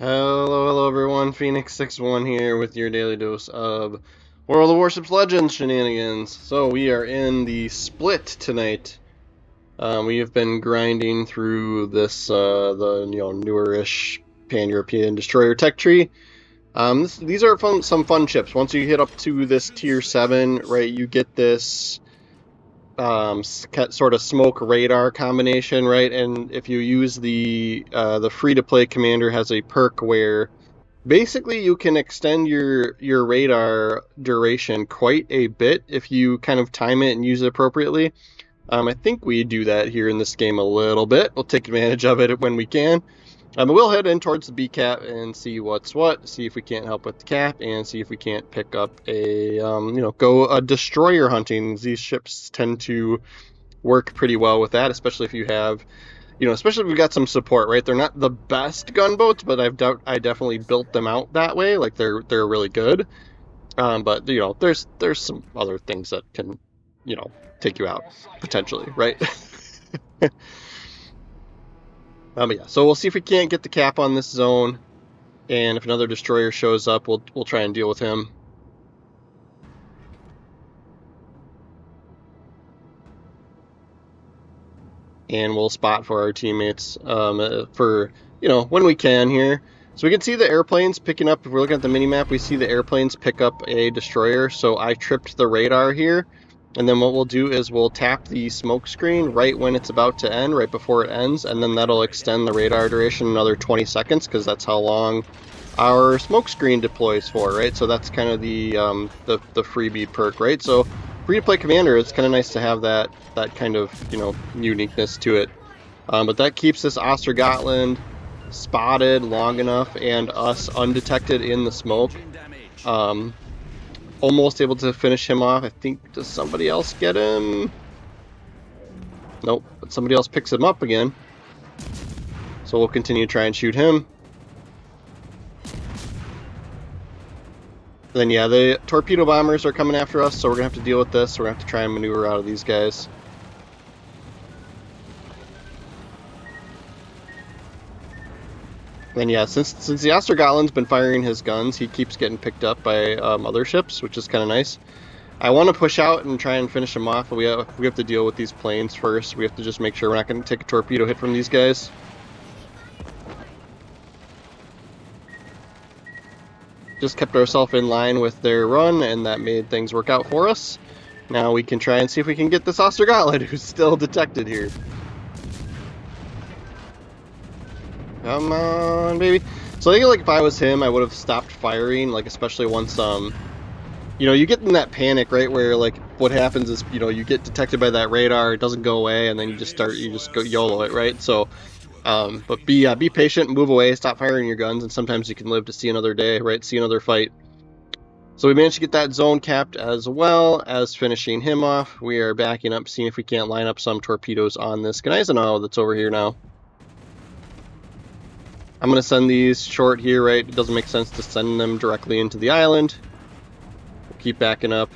Hello everyone, Phoenix61 here with your daily dose of World of Warships Legends shenanigans. So we are in the split tonight. We have been grinding through this, the newer-ish Pan-European destroyer tech tree. These are some fun ships. Once you hit up to this tier 7, right, you get this sort of smoke radar combination, right? And if you use the free-to-play commander has a perk where basically you can extend your radar duration quite a bit if you kind of time it and use it appropriately. I think we do that here in this game a little bit. We'll take advantage of it when we can. We'll head in towards the B cap and see what's what, see if we can't help with the cap, and see if we can't pick up a, go a destroyer hunting. These ships tend to work pretty well with that, especially if you have, especially if we've got some support, right? They're not the best gunboats, but I definitely built them out that way. Like they're really good. But there's some other things that can, take you out potentially, right? Yeah. So we'll see if we can't get the cap on this zone, and if another destroyer shows up, we'll try and deal with him. And we'll spot for our teammates for when we can here. So we can see the airplanes picking up. If we're looking at the mini-map, we see the airplanes pick up a destroyer. So I tripped the radar here. And then what we'll do is we'll tap the smoke screen right when it's about to end, right before it ends. And then that'll extend the radar duration another 20 seconds because that's how long our smoke screen deploys for, right? So that's kind of the freebie perk, right? So free-to-play commander, it's kind of nice to have that kind of, uniqueness to it. But that keeps this Ostergotland spotted long enough and us undetected in the smoke. Almost able to finish him off. I think, does somebody else get him? Nope, but somebody else picks him up again. So we'll continue to try and shoot him. Then yeah, the torpedo bombers are coming after us, so we're going to have to deal with this. We're going to have to try and maneuver out of these guys. And yeah, since the Ostergotland's been firing his guns, he keeps getting picked up by other ships, which is kind of nice. I want to push out and try and finish him off, but we have to deal with these planes first. We have to just make sure we're not going to take a torpedo hit from these guys. Just kept ourselves in line with their run, and that made things work out for us. Now we can try and see if we can get this Ostergotland, who's still detected here. Come on, baby. So I think, like, if I was him, I would have stopped firing, like, especially once, you get in that panic, right, where, like, what happens is, you get detected by that radar, it doesn't go away, and then you just go YOLO it, right? So, but be patient, move away, stop firing your guns, and sometimes you can live to see another day, right, see another fight. So we managed to get that zone capped as well as finishing him off. We are backing up, seeing if we can't line up some torpedoes on this Gneisenau that's over here now. I'm going to send these short here, right? It doesn't make sense to send them directly into the island. We'll keep backing up.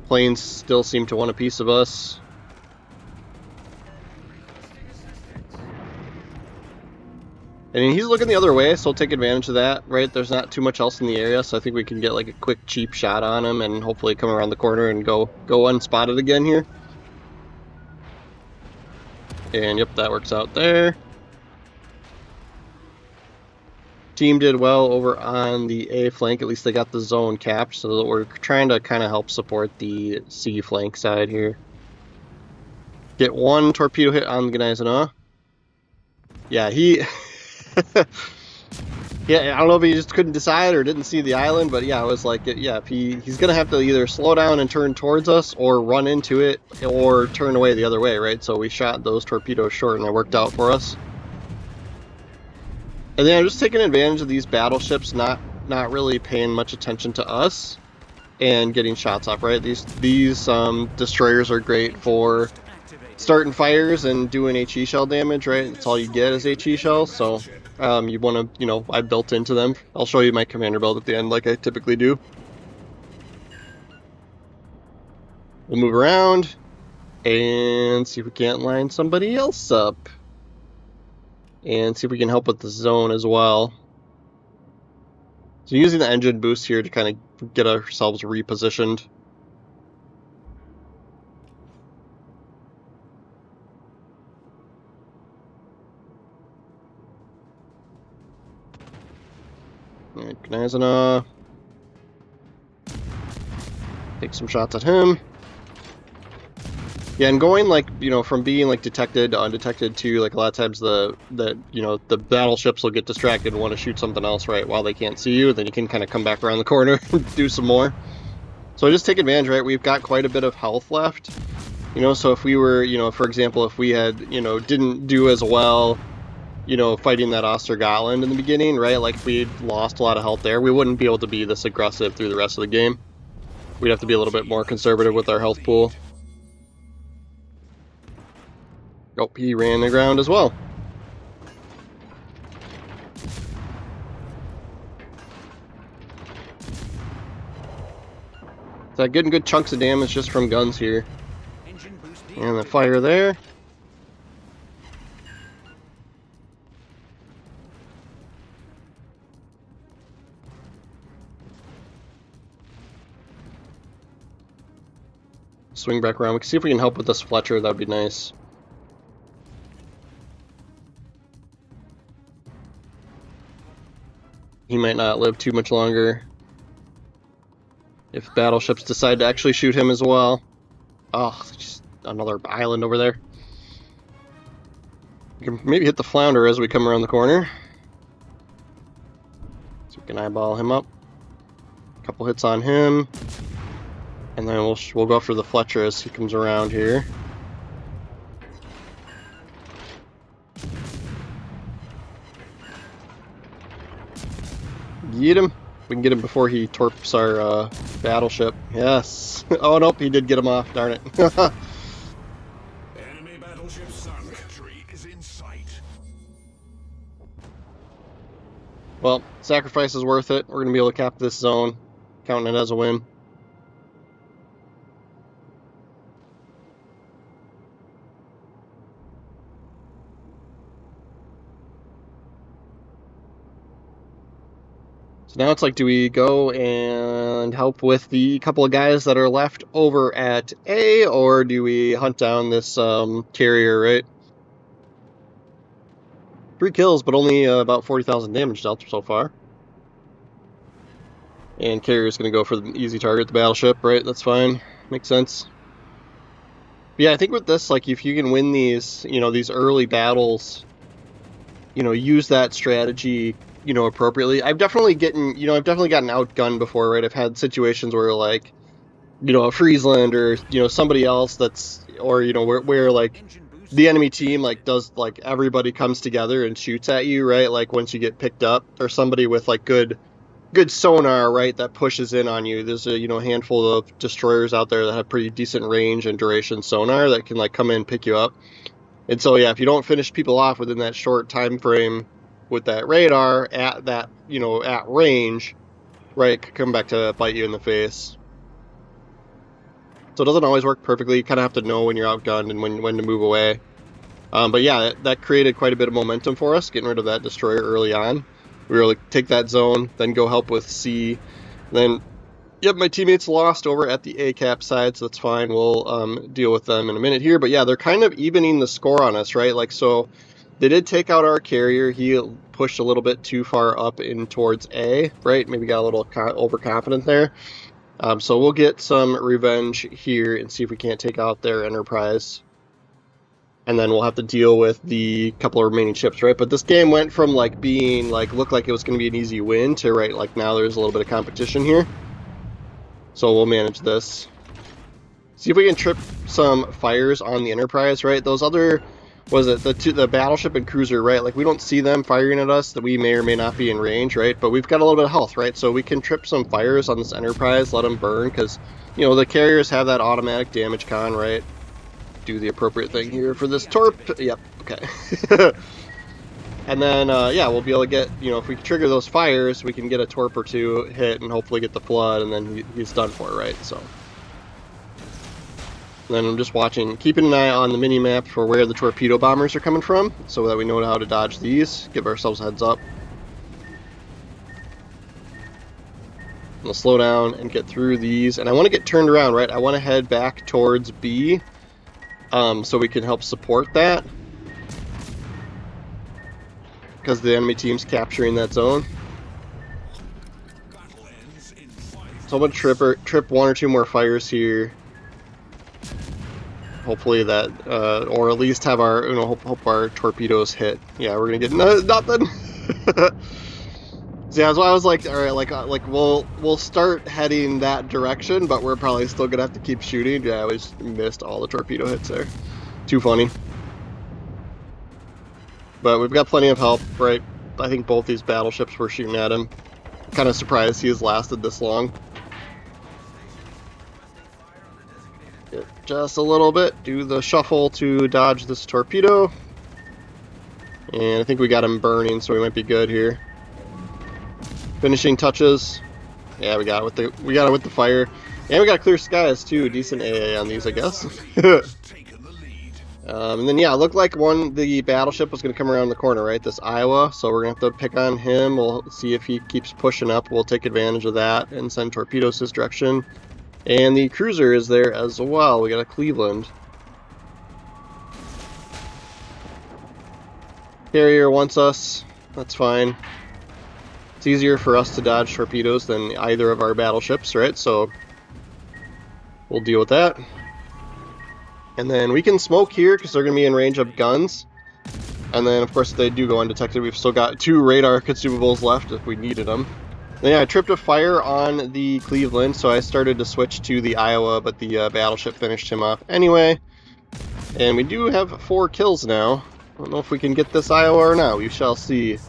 Planes still seem to want a piece of us. And he's looking the other way, so we'll take advantage of that, right? There's not too much else in the area, so I think we can get like a quick, cheap shot on him and hopefully come around the corner and go unspotted again here. And yep, that works out there. Team did well over on the A flank. At least they got the zone capped, so we're trying to kind of help support the C flank side here. Get one torpedo hit on the Gneisenau. Yeah, yeah, I don't know if he just couldn't decide or didn't see the island, but yeah, it was like, yeah, if he's gonna have to either slow down and turn towards us, or run into it, or turn away the other way, right? So we shot those torpedoes short, and it worked out for us. And then I'm just taking advantage of these battleships not really paying much attention to us and getting shots off, right? These destroyers are great for starting fires and doing HE shell damage, right? That's all you get is HE shells, so you want to, I built into them. I'll show you my commander build at the end like I typically do. We'll move around and see if we can't line somebody else up. And see if we can help with the zone as well. So using the engine boost here to kind of get ourselves repositioned. Alright, Gnazina. Take some shots at him. Yeah, and going like, you know, from being like detected to undetected to like a lot of times the battleships will get distracted and want to shoot something else, right, while they can't see you. Then you can kind of come back around the corner and do some more. So just take advantage, right? We've got quite a bit of health left. You know, so if we were, you know, for example, if we had, you know, didn't do as well, you know, fighting that Ostergotland in the beginning, right? Like if we'd lost a lot of health there, we wouldn't be able to be this aggressive through the rest of the game. We'd have to be a little bit more conservative with our health pool. Oh, he ran the ground as well. So getting good chunks of damage just from guns here. And the fire there. Swing back around. We can see if we can help with this Fletcher. That would be nice. He might not live too much longer if battleships decide to actually shoot him as well. Oh, just another island over there. We can maybe hit the flounder as we come around the corner. So we can eyeball him up. A couple hits on him. And then we'll go after the Fletcher as he comes around here. Get him. We can get him before he torps our battleship. Yes. Oh, nope, he did get him off. Darn it. Enemy battleship sunk. Victory is in sight. Well, sacrifice is worth it. We're going to be able to cap this zone. Counting it as a win. So now it's like, do we go and help with the couple of guys that are left over at A, or do we hunt down this carrier, right? 3 kills, but only about 40,000 damage dealt so far. And carrier's going to go for the easy target, the battleship, right? That's fine. Makes sense. But yeah, I think with this, like, if you can win these, you know, these early battles, you know, use that strategy, you know, appropriately. I've definitely gotten outgunned before, right? I've had situations where, like, you know, a Friesland or, you know, somebody else that's, or, you know, where like, the enemy team, like, does, like, everybody comes together and shoots at you, right? Like, once you get picked up, or somebody with, like, good sonar, right, that pushes in on you. There's a, you know, handful of destroyers out there that have pretty decent range and duration sonar that can, like, come in and pick you up. And so, yeah, if you don't finish people off within that short time frame with that radar at that, you know, at range, right, it could come back to bite you in the face. So it doesn't always work perfectly. You kind of have to know when you're outgunned and when to move away. But yeah, that created quite a bit of momentum for us, getting rid of that destroyer early on. We were able to take that zone, then go help with C. Then, yep, my teammates lost over at the A cap side, so that's fine. We'll deal with them in a minute here. But yeah, they're kind of evening the score on us, right? Like, so they did take out our carrier. He pushed a little bit too far up in towards A, right? Maybe got a little overconfident there. So we'll get some revenge here and see if we can't take out their Enterprise. And then we'll have to deal with the couple of remaining ships, right? But this game went from, like, being, like, looked like it was going to be an easy win to, right, like, now there's a little bit of competition here. So we'll manage this. See if we can trip some fires on the Enterprise, right? Those other, the battleship and cruiser, right? Like, we don't see them firing at us, that we may or may not be in range, right? But we've got a little bit of health, right? So we can trip some fires on this Enterprise, let them burn, because, you know, the carriers have that automatic damage con, right? Do the appropriate thing here for this torp. Yep, okay. And then, yeah, we'll be able to get, you know, if we trigger those fires, we can get a torp or two hit and hopefully get the flood, and then he's done for, right? So. And then I'm just watching, keeping an eye on the mini-map for where the torpedo bombers are coming from, so that we know how to dodge these, give ourselves a heads up. We'll slow down and get through these. And I want to get turned around, right? I want to head back towards B so we can help support that. Because the enemy team's capturing that zone. So I'm going to trip one or two more fires here. Hopefully that, or at least have our, hope our torpedoes hit. Yeah, we're going to get nothing. So yeah, that's why I was like, all right, like we'll start heading that direction, but we're probably still gonna have to keep shooting. Yeah, we just missed all the torpedo hits there. Too funny. But we've got plenty of help, right? I think both these battleships were shooting at him. Kind of surprised he has lasted this long. Get just a little bit. Do the shuffle to dodge this torpedo. And I think we got him burning, so we might be good here. Finishing touches. Yeah, we got it with the fire. And we got clear skies too. Decent AA on these, I guess. And then yeah, it looked like the battleship was going to come around the corner, right? This Iowa. So we're going to have to pick on him. We'll see if he keeps pushing up. We'll take advantage of that and send torpedoes his direction. And the cruiser is there as well. We got a Cleveland. Carrier wants us. That's fine. It's easier for us to dodge torpedoes than either of our battleships, right? So we'll deal with that. And then we can smoke here because they're going to be in range of guns. And then, of course, if they do go undetected, we've still got 2 radar consumables left if we needed them. Then, yeah, I tripped a fire on the Cleveland, so I started to switch to the Iowa, but the battleship finished him off anyway. And we do have 4 kills now. I don't know if we can get this Iowa or not. We shall see.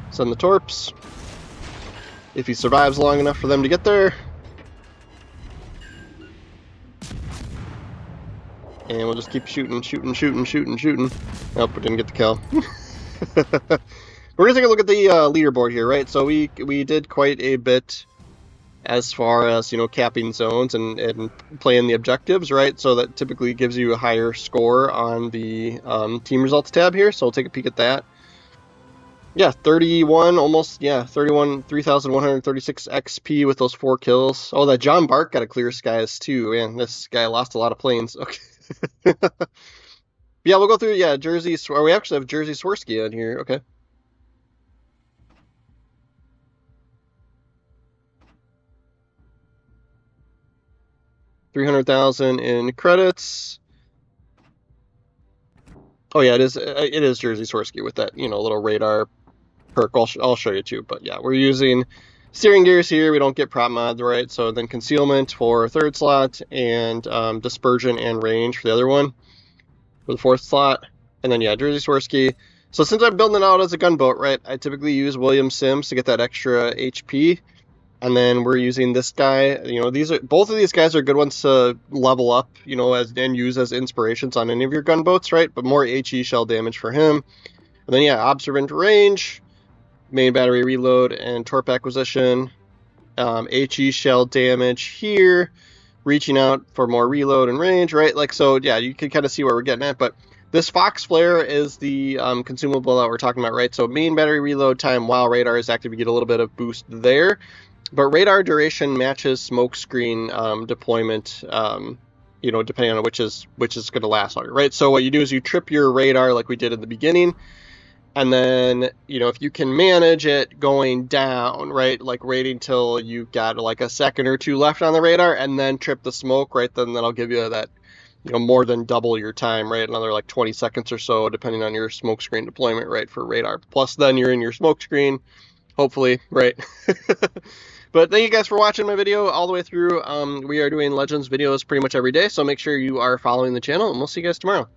Send the torps. If he survives long enough for them to get there. And we'll just keep shooting. Nope, we didn't get the kill. We're going to take a look at the leaderboard here, right? So we did quite a bit as far as, capping zones and playing the objectives, right? So that typically gives you a higher score on the team results tab here. So we'll take a peek at that. Yeah, 3,136 XP with those 4 kills. Oh, that John Bark got a clear skies too. Man, this guy lost a lot of planes. Okay. Yeah, we'll go through, Jersey, or we actually have Jersey Swirsky on here. Okay. $300,000 in credits. Oh yeah, it is Jersey Swirsky with that, little radar perk. I'll show you too, but yeah, we're using steering gears here. We don't get prop mods, right? So then concealment for 3rd slot and dispersion and range for the other one for the 4th slot. And then yeah, Jersey Swirsky. So since I'm building it out as a gunboat, right, I typically use William Sims to get that extra HP. And then we're using this guy. Both of these guys are good ones to level up, and use as inspirations on any of your gunboats, right? But more HE shell damage for him. And then yeah, observant range, main battery reload, and torp acquisition. HE shell damage here, reaching out for more reload and range, right? So yeah, you can kind of see where we're getting at. But this Fox Flare is the consumable that we're talking about, right? So main battery reload time while radar is active, you get a little bit of boost there. But radar duration matches smoke screen deployment, depending on which is going to last longer, right? So what you do is you trip your radar like we did in the beginning, and then, if you can manage it going down, right, like waiting till you got like a second or 2 left on the radar, and then trip the smoke, right, then that'll give you that, more than double your time, right, another like 20 seconds or so, depending on your smoke screen deployment, right, for radar. Plus then you're in your smoke screen, hopefully, right? But thank you guys for watching my video all the way through. We are doing Legends videos pretty much every day, so make sure you are following the channel, and we'll see you guys tomorrow.